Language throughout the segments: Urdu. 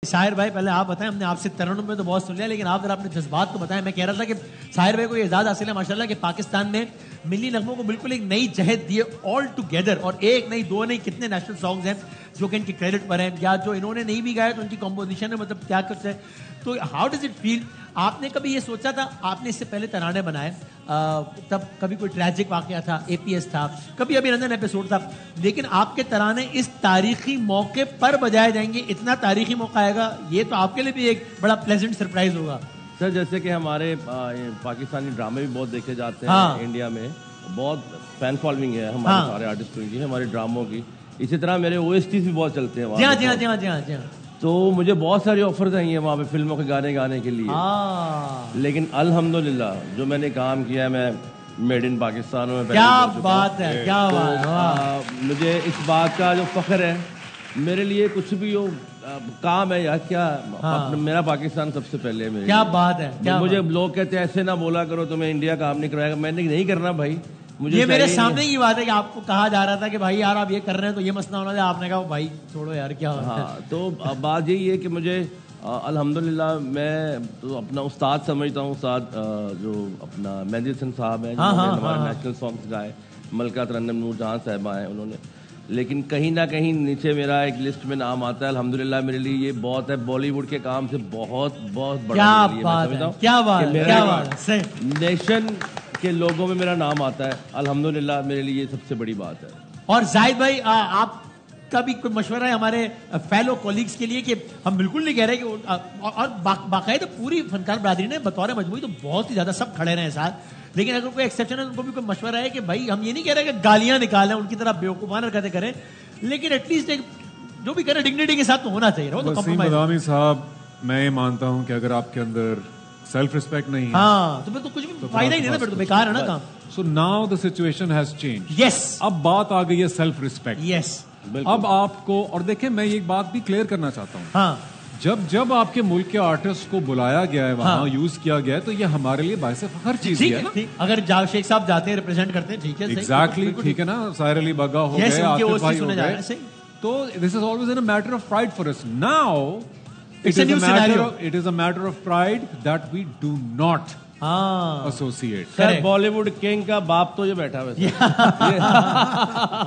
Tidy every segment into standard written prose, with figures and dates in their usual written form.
شاہر بھائی پہلے آپ بتائیں, ہم نے آپ سے ترنم میں تو بہت سن لیا, لیکن آپ ذرا اپنے جذبات کو بتائیں. میں کہہ رہا تھا کہ شاہر بھائی کو یہ اعزاز حاصل ہے ماشاءاللہ کہ پاکستان نے ملی نغموں کو بالکل ایک نئی جہت دی ہے آل ٹوگیدر, اور ایک نہیں دو نہیں کتنے نیشنل سانگز ہیں جو کہ ان کے کریڈٹ پر ہیں, یا جو انہوں نے نہیں بھی گائے تو ان کی کمپوزیشن ہے, مطلب کیا کچھ ہے. تو ہاؤ ڈز اٹ فیل؟ آپ نے کبھی یہ سوچا تھا, آپ نے اس سے پہلے ترانے بنائے, تب کبھی کوئی ٹریجک واقعہ تھا, اے پی ایس تھا, کبھی ابھی رنجن ایپیسوڈ تھا, لیکن آپ کے ترانے اس تاریخی موقع پر بجائے جائیں گے, اتنا تاریخی موقع آئے گا, یہ تو آپ کے لیے بھی ایک بڑا پلیزنٹ سرپرائز ہوگا. سر جیسے کہ ہمارے پاکستانی ڈرامے بھی بہت دیکھے جاتے ہیں انڈیا میں, بہت فین فالوئنگ ہے ہمارے سارے آرٹسٹوں کی, ہمارے ڈراموں کی. اسی طرح میرے او ایس ٹیز بھی بہت چلتے ہیں وہاں. جی ہاں. تو مجھے بہت ساری آفرز آئی ہیں وہاں پہ فلموں کے گانے گانے کے لیے, لیکن الحمدللہ جو میں نے کام کیا ہے, میں میڈ ان پاکستان میں. کیا بات ہے, کیا بات ہے. مجھے اس بات کا جو فخر ہے, میرے لیے کچھ بھی ہو کام ہے یا کیا, میرا پاکستان سب سے پہلے ہے. کیا بات ہے. مجھے لوگ کہتے ہیں ایسے نہ بولا کرو, تمہیں انڈیا کام نہیں کروائے گا. میں نے نہیں کرنا بھائی, یہ میرے سامنے کی بات ہے کہ آپ کو کہا جا رہا تھا کہ بھائی یار آپ یہ کر رہے ہیں تو یہ مسئلہ ہونا چاہیے, آپ نے کہا بھائی چھوڑو یار کیا ہو رہا ہے. تو بات یہی ہے کہ مجھے الحمدللہ میں تو اپنا استاد سمجھتا ہوں, استاد جو اپنا مہندی حسن صاحب ہیں, ہمارے نیشنل سانگس گائے, ملکہ ترنم نور جہاں صاحبہ ہیں انہوں نے, لیکن کہیں نہ کہیں نیچے میرا ایک لسٹ میں نام آتا ہے. الحمدللہ میرے لیے یہ بہت ہے, بالی ووڈ کے کام سے بہت بہت بڑا. کیا بات ہے, نیشن کے لوگوں میں میرا نام آتا ہے. الحمدللہ میرے لیے یہ سب سے بڑی بات ہے. اور زاہد بھائی آپ کا بھی کوئی مشورہ ہے ہمارے فیلو کولیگز کے لیے, کہ ہم بالکل نہیں کہہ رہے کہ, اور باقاعدہ پوری فنکار برادری نے بطور مجموعی تو بہت ہی زیادہ سب کھڑے رہے ہیں ساتھ, لیکن اگر کوئی ایکسیپشن ہے ان کو بھی کوئی مشورہ ہے کہ بھائی ہم یہ نہیں کہہ رہے کہ گالیاں نکالیں, ان کی طرح بیوقوفانہ حرکتیں کریں, لیکن ایٹ لیسٹ جو بھی کریں ڈگنیٹی کے ساتھ تو ہونا چاہیے. وسیم بادامی صاحب, میں یہ مانتا ہوں کہ اگر آپ کے اندر سیلف ریسپیکٹ نہیں ہے تو پھر تو کچھ بھی فائدہ ہی نہیں نا, پھر تو بیکار ہے نا کام. So now the situation has change. Yes, اب بات آ گئی ہے سیلف ریسپیکٹ. یس, اب آپ کو, اور دیکھیں میں ایک بات بھی کلیئر کرنا چاہتا ہوں, جب آپ کے ملک کے آرٹسٹ کو بلایا گیا ہے وہاں یوز کیا گیا ہے, تو یہ ہمارے لیے باعث فخر چیز ہے نا. اگر شیخ صاحب جاتے ہیں ریپرزینٹ کرتے ہیں, ٹھیک ہے, ایگزیکٹلی ٹھیک ہے نا, ساحر علی بگا ہو گئے, آصف بھائی ہو گئے, تو this is always a matter of pride for us. Now it is a matter of pride that we do not associate. Sir Bollywood king کا باپ تو یہ بیٹھا ہوا ہے.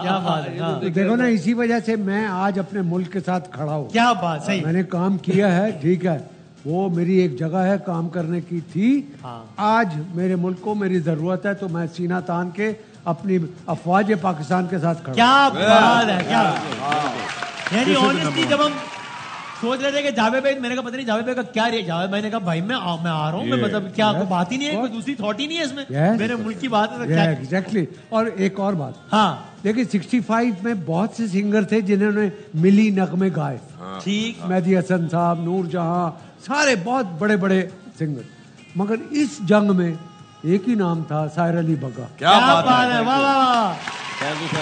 کیا بات ہے, دیکھو نا, اسی وجہ سے میں آج اپنے ملک کے ساتھ کھڑا ہوں. کیا بات, صحیح, میں نے کام کیا ہے, ٹھیک ہے, وہ میری ایک جگہ ہے کام کرنے کی تھی. آج میرے ملک کو میری ضرورت ہے, تو میں سینہ تان کے اپنی افواج پاکستان کے ساتھ کھڑا. کیا بات ہے, کیا یعنی آنیسٹلی جب ہم سوچ رہے تھے کہ جاوید بھائی, میں نے کہا پتہ نہیں جاوید بھائی کا کیا رہے, جاوید بھائی نے کہا بھائی میں آ رہا ہوں, میں مطلب کیا کوئی بات ہی نہیں ہے, کوئی دوسری تھاٹ ہی نہیں ہے اس میں, میرے ملک کی بات ہے. ایگزیکٹلی. اور ایک اور بات, لیکن 65 میں بہت سے سنگر تھے جنہوں نے ملی نغمے گائے. ٹھیک, مہندی حسن صاحب, نور جہاں, سارے بہت بڑے بڑے سنگر, مگر اس جنگ میں ایک ہی نام تھا, ساحر علی بگا. کیا بات ہے, واہ واہ,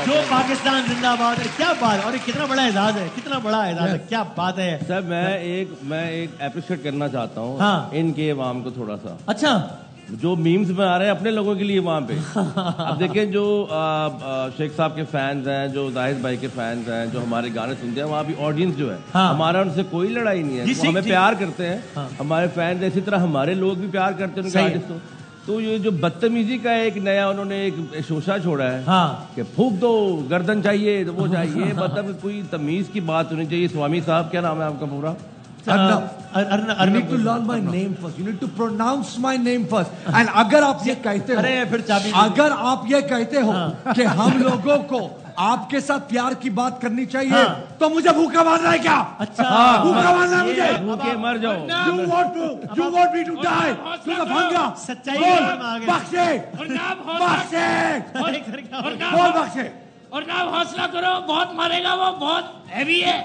جو پاکستان زندہ باد ہے. کیا بات, اور کتنا بڑا اعزاز ہے, کتنا بڑا اعزاز ہے, کیا بات ہے. سر میں ایک اپریشیٹ کرنا چاہتا ہوں ان کے عوام کو تھوڑا سا. اچھا, جو میمز میں آ رہے ہیں اپنے لوگوں کے لیے وہاں پہ, اب دیکھیں جو شیخ صاحب کے فینز ہیں, جو زاہد بھائی کے فینز ہیں, جو ہمارے گانے سنتے ہیں, وہاں بھی آڈینس جو ہے ہمارا ان سے کوئی لڑائی نہیں ہے, وہ ہمیں پیار کرتے ہیں, ہمارے فینز, اسی طرح ہمارے لوگ بھی پیار کرتے ہیں ان کے آرٹسٹوں. تو یہ جو بدتمیزی کا ایک نیا انہوں نے ایک شوشہ چھوڑا ہے کہ پھونک دو, گردن چاہیے تو وہ چاہیے, مطلب کوئی تمیز کی بات ہونی چاہیے. سوامی صاحب کیا نام ہے آپ کا پورا؟ You need to learn my name first. You need to pronounce my name first. And اگر آپ یہ کہتے ہو کہ ہم لوگوں کو آپ کے ساتھ پیار کی بات کرنی چاہیے, تو مجھے بھوکا مارنا ہے کیا؟ اچھا, بھوکا مارنا ہے مجھے, بھوکے مر جاؤ. You want me to die? سچائی بخشے, بول بخشے, اور نام حوصلہ کرو, بہت مارے گا وہ, بہت ہیوی ہے.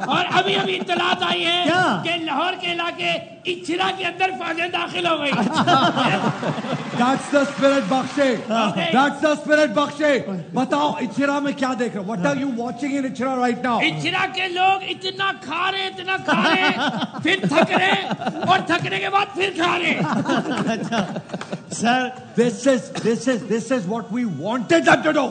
اور ابھی اطلاعات آئی ہیں کہ لاہور کے علاقے اچھرا کے اندر فوجیں داخل ہو گئی. That's the spirit بخشے, that's the spirit بخشے. بتاؤ اچھرا میں کیا دیکھ رہے ہو? What are you watching in Ichhra right now? Ichhra کے لوگ اتنا کھا رہے, پھر تھک رہے, اور تھکنے کے بعد پھر کھا رہے. سر, this is what we wanted them to do.